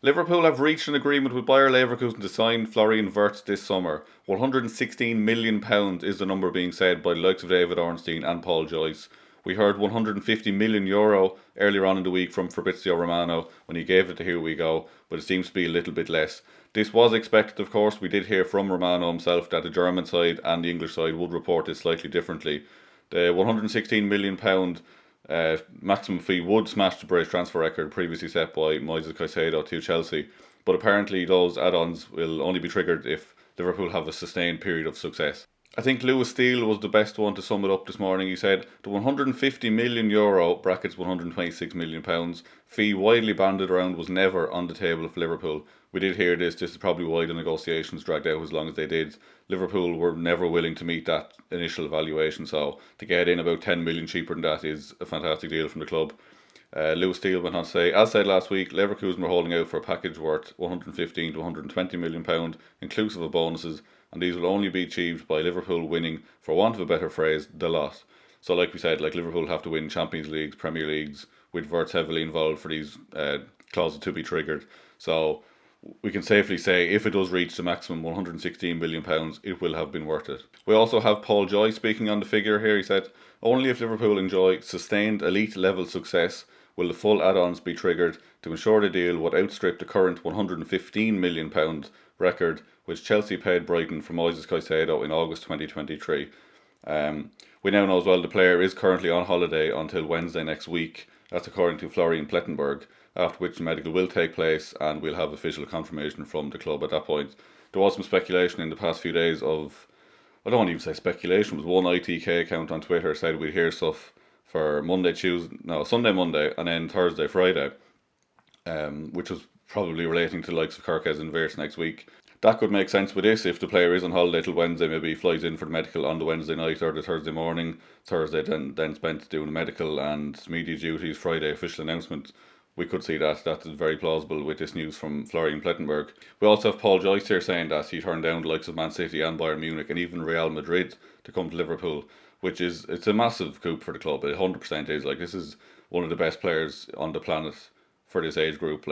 Liverpool have reached an agreement with Bayer Leverkusen to sign Florian Wirtz this summer. £116 million is the number being said by the likes of David Ornstein and Paul Joyce. We heard €150 million earlier on in the week from Fabrizio Romano when he gave it to Here We Go, but it seems to be a little bit less. This was expected, of course. We did hear from Romano himself that the German side and the English side would report this slightly differently. The £116 million maximum fee would smash the British transfer record previously set by Moises Caicedo to Chelsea, but apparently those add-ons will only be triggered if Liverpool have a sustained period of success. I think Lewis Steele was the best one to sum it up this morning. He said the €150 million brackets £126 million fee widely banded around was never on the table for Liverpool. We did hear this. This is probably why the negotiations dragged out as long as they did. Liverpool were never willing to meet that initial valuation, so to get in about 10 million cheaper than that is a fantastic deal from the club. Lewis Steele went on to say, as said last week, Leverkusen were holding out for a package worth £115 to £120 million, inclusive of bonuses, and these will only be achieved by Liverpool winning, for want of a better phrase, the lot. So like we said, Liverpool have to win Champions Leagues, Premier Leagues, with Wirtz heavily involved for these clauses to be triggered. So we can safely say if it does reach the maximum £116 million, it will have been worth it. We also have Paul Joyce speaking on the figure here. He said, only if Liverpool enjoy sustained elite level success will the full add-ons be triggered to ensure the deal would outstrip the current £115 million record which Chelsea paid Brighton for Moises Caicedo in August 2023. We now know as well the player is currently on holiday until Wednesday next week. That's according to Florian Plettenberg, after which the medical will take place and we'll have official confirmation from the club at that point. There was some speculation in the past few days of, I don't want to even say speculation, it was one ITK account on Twitter said we'd hear stuff for Sunday, Monday, and then Thursday, Friday, which was probably relating to the likes of Kirkes and Wirtz next week. That could make sense with this if the player is on holiday till Wednesday, maybe he flies in for the medical on the Wednesday night or the Thursday morning, Thursday then spent doing the medical and media duties, Friday official announcement. We could see that. That is very plausible with this news from Florian Plettenberg. We also have Paul Joyce here saying that he turned down the likes of Man City and Bayern Munich and even Real Madrid to come to Liverpool, which is, it's a massive coup for the club. It 100% is. This is one of the best players on the planet for this age group.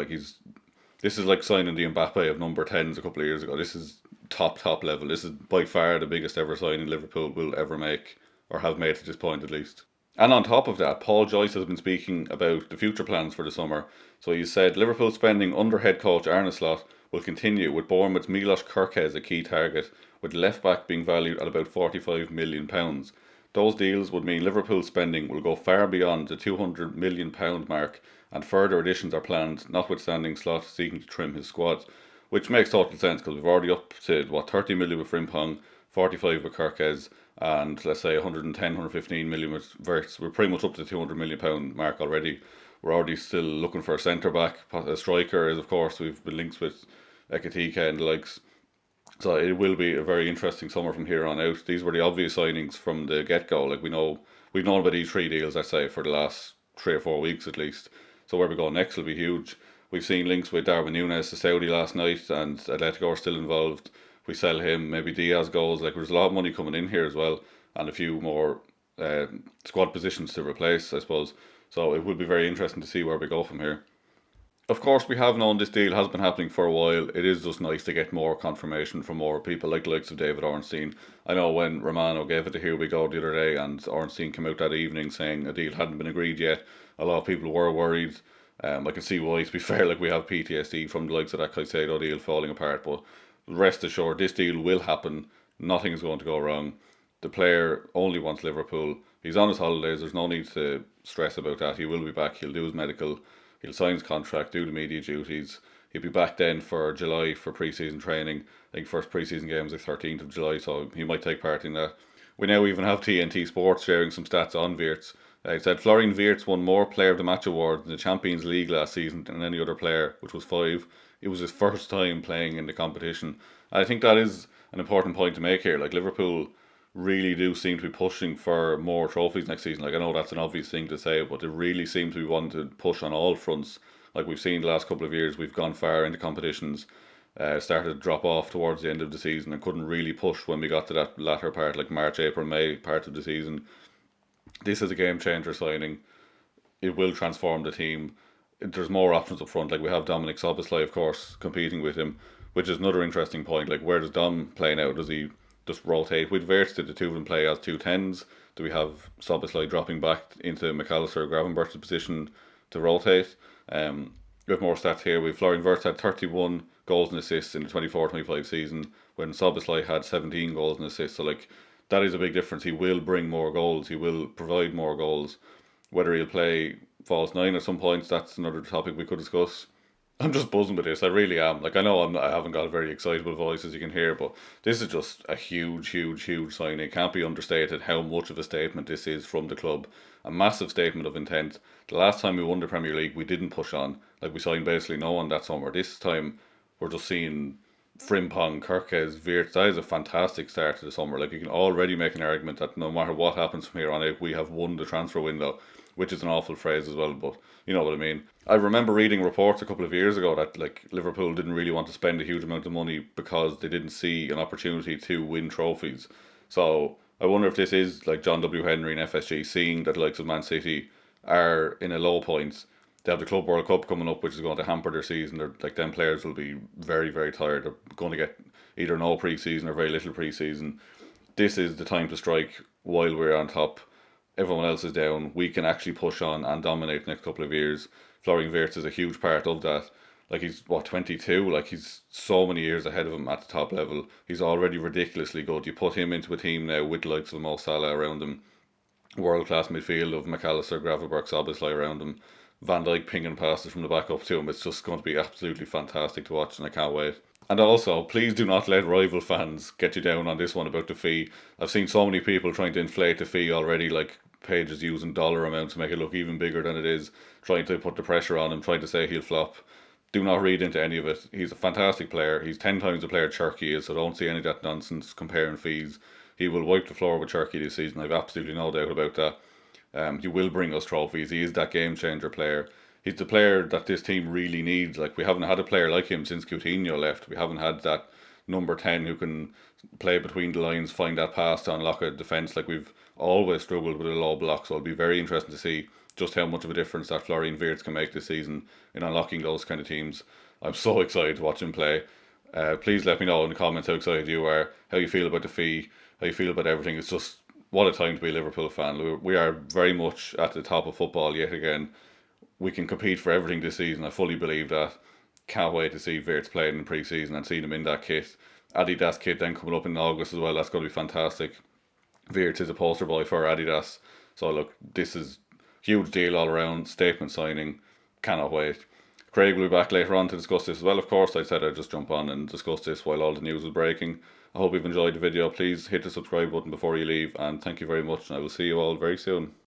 This is like signing the Mbappe of number 10s a couple of years ago. This is top level. This is by far the biggest ever signing Liverpool will ever make, or have made at this point at least. And on top of that, Paul Joyce has been speaking about the future plans for the summer. So he said Liverpool spending under head coach Arne Slot will continue, with Bournemouth's Milos Kerkez a key target, with left back being valued at about £45 million. Those deals would mean Liverpool spending will go far beyond the £200 million mark, and further additions are planned, notwithstanding Slot seeking to trim his squad, which makes total sense because we've already up to 30 million with Frimpong, 45 with Kerkez, and let's say 115 million with Wirtz. We're pretty much up to the £200 million mark already. We're already still looking for a centre back, a striker, as of course we've been linked with Ekitike and the likes. So it will be a very interesting summer from here on out. These were the obvious signings from the get-go. We've known about these 3 deals, let's say, for the last 3 or 4 weeks at least. So where we go next will be huge. We've seen links with Darwin Núñez to Saudi last night, and Atletico are still involved. If we sell him, maybe Diaz goes. There's a lot of money coming in here as well, and a few more squad positions to replace, I suppose. So it will be very interesting to see where we go from here. Of course, we have known this deal has been happening for a while. It is just nice to get more confirmation from more people like the likes of David Ornstein. I know when Romano gave it to Here We Go the other day and Ornstein came out that evening saying a deal hadn't been agreed yet, a lot of people were worried. I can see why, to be fair, we have PTSD from the likes of that Caicedo deal falling apart, but rest assured this deal will happen. Nothing is going to go wrong. The player only wants Liverpool. He's on his holidays, there's no need to stress about that. He will be back, he'll do his medical, he'll sign his contract, do the media duties. He'll be back then for July for pre-season training. I think first pre-season game is the 13th of July, so he might take part in that. We now even have TNT Sports sharing some stats on Wirtz. It said Florian Wirtz won more Player of the Match awards in the Champions League last season than any other player, which was 5. It was his first time playing in the competition. And I think that is an important point to make here. Liverpool really do seem to be pushing for more trophies next season. I know that's an obvious thing to say, but they really seem to be wanting to push on all fronts. We've seen the last couple of years, we've gone far into competitions, started to drop off towards the end of the season and couldn't really push when we got to that latter part, March, April, May part of the season. This is a game changer signing. It will transform the team. there's more options up front. Like we have Dominic Soboslai, of course, competing with him, which is another interesting point. Like where does Dom play now? Does he just rotate with Wirtz? Did the two of them play as two tens? Do we have Soboslai dropping back into McAllister or Gravenberch's position to rotate? We have more stats here. We have Florian Wirtz had 31 goals and assists in the 24-25 season, when Soboslai had 17 goals and assists. So like that is a big difference. He will bring more goals. He will provide more goals. Whether he'll play false nine at some points, that's another topic we could discuss. I'm just buzzing with this. I really am. Like I know I haven't got a very excitable voice as you can hear, but this is just a huge, huge, huge signing. It can't be understated how much of a statement this is from the club. A massive statement of intent. The last time we won the Premier League, we didn't push on. Like we signed basically no one that summer. This time, we're just seeing Frimpong, Kirkes, Wirtz. That is a fantastic start to the summer. Like you can already make an argument that no matter what happens from here on out, we have won the transfer window, which is an awful phrase as well, but you know what I mean. I remember reading reports a couple of years ago that like Liverpool didn't really want to spend a huge amount of money because they didn't see an opportunity to win trophies. So I wonder if this is like John W. Henry and FSG seeing that the likes of Man City are in a low point. They have the Club World Cup coming up, which is going to hamper their season. They're, like them players will be very, very tired. They're going to get either no pre-season or very little pre-season. This is the time to strike while we're on top. Everyone else is down. We can actually push on and dominate the next couple of years. Florian Wirtz is a huge part of that. Like he's 22. Like he's so many years ahead of him at the top level. He's already ridiculously good. You put him into a team now with the likes of Mo Salah around him, world class midfield of McAllister, Gravenberch, Szoboszlai around him, Van Dijk pinging passes from the back up to him. It's just going to be absolutely fantastic to watch, and I can't wait. And also, please do not let rival fans get you down on this one about the fee. I've seen so many people trying to inflate the fee already, like pages using dollar amounts to make it look even bigger than it is, trying to put the pressure on him, trying to say he'll flop. Do not read into any of it. He's a fantastic player. He's 10 times the player Cherky is, so don't see any of that nonsense comparing fees. He will wipe the floor with Cherky this season. I've absolutely no doubt about that. He will bring us trophies. He is that game changer player. He's the player that this team really needs. Like we haven't had a player like him since Coutinho left. We haven't had that number 10 who can play between the lines, find that pass to unlock a defence. Like we've always struggled with a low block. So it'll be very interesting to see just how much of a difference that Florian Wirtz can make this season in unlocking those kind of teams. I'm so excited to watch him play. Please let me know in the comments how excited you are, how you feel about the fee, how you feel about everything. It's just what a time to be a Liverpool fan. We are very much at the top of football yet again. We can compete for everything this season. I fully believe that. Can't wait to see Wirtz playing in pre-season and seeing him in that kit. Adidas kit then coming up in August as well. That's going to be fantastic. Wirtz is a poster boy for Adidas. So look, this is huge deal all around. Statement signing. Cannot wait. Craig will be back later on to discuss this as well. Of course, I said I'd just jump on and discuss this while all the news was breaking. I hope you've enjoyed the video. Please hit the subscribe button before you leave, and thank you very much, and I will see you all very soon.